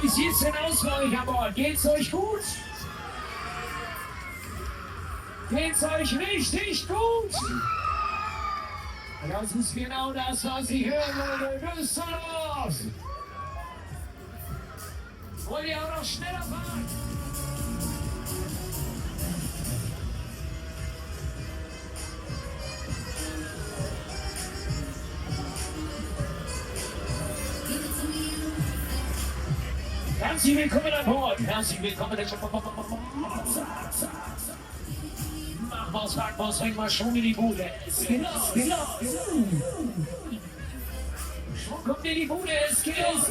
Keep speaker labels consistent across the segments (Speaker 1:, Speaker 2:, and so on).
Speaker 1: Wie sieht's denn aus bei euch an Bord? Geht's euch gut? Geht's euch richtig gut? Das ist genau das, was ich hören wollte. Düsseldorf! Wollt ihr auch noch schneller fahren? Herzlich willkommen an Bord. Herzlich willkommen an Machmaus, Backmaus, bring mal schon in die Bude. Es geht los. Schon kommt in die Bude, es geht los.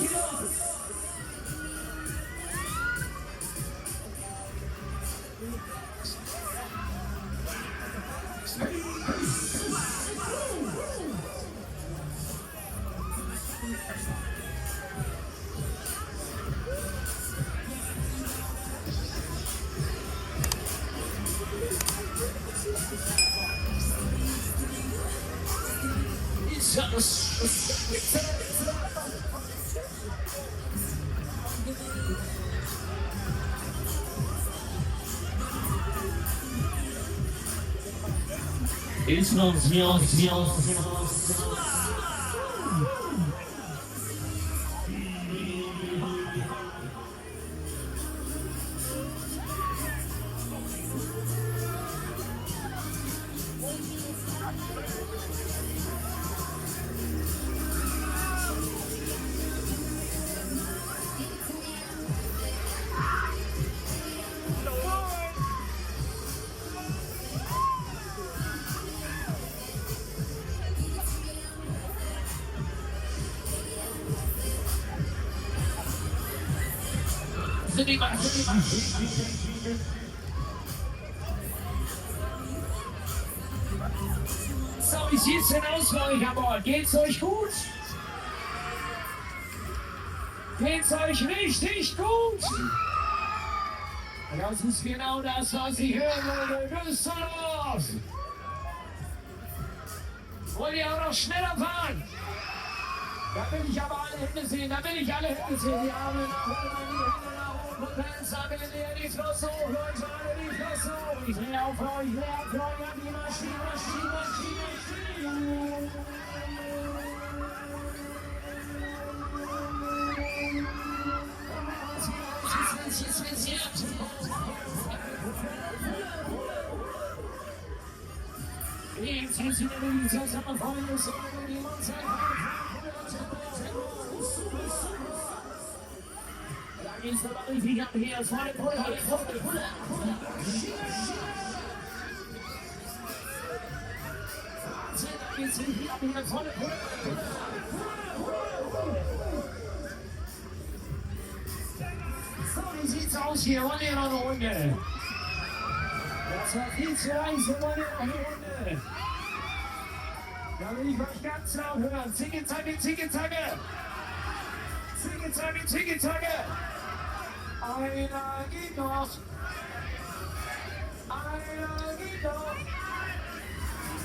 Speaker 1: Ist uns So, wie sieht's denn aus bei euch an Bord? Geht's euch gut? Geht's euch richtig gut? Das ist genau das, was ich hören wollte. Düsseldorf! Wollt ihr auch noch schneller fahren? Da will ich aber alle Hände sehen, Die Arme nach oben, die Hände nach oben. Fenster, bitte die Flosse hoch, Leute, alle die Flosse hoch. Ich drehe auf euch, an die Maschine. Jetzt sind wir in die Zeit, aber vorne ist die Monster. Da geht's aber richtig ab hier, vorne Pulle. Da geht's richtig ab hier, vorne Pulle. So, wie sieht's aus hier? Wollt ihr noch eine Runde? Das war viel zu leicht, wir wollen noch eine Runde. Da will ich euch ganz laut hören. Zicke-Zacke. Einer geht noch.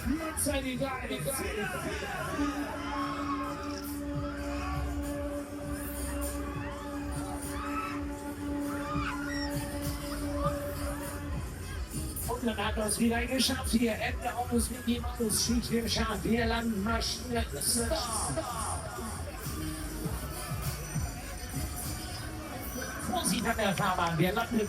Speaker 1: Jetzt seid ihr geil. Und dann hat er es wieder geschafft. Hier, Ende aus mit dem Autos. Schicht im Schaf. Wir landen Maschine. Vorsicht an der Fahrbahn. Wir landen.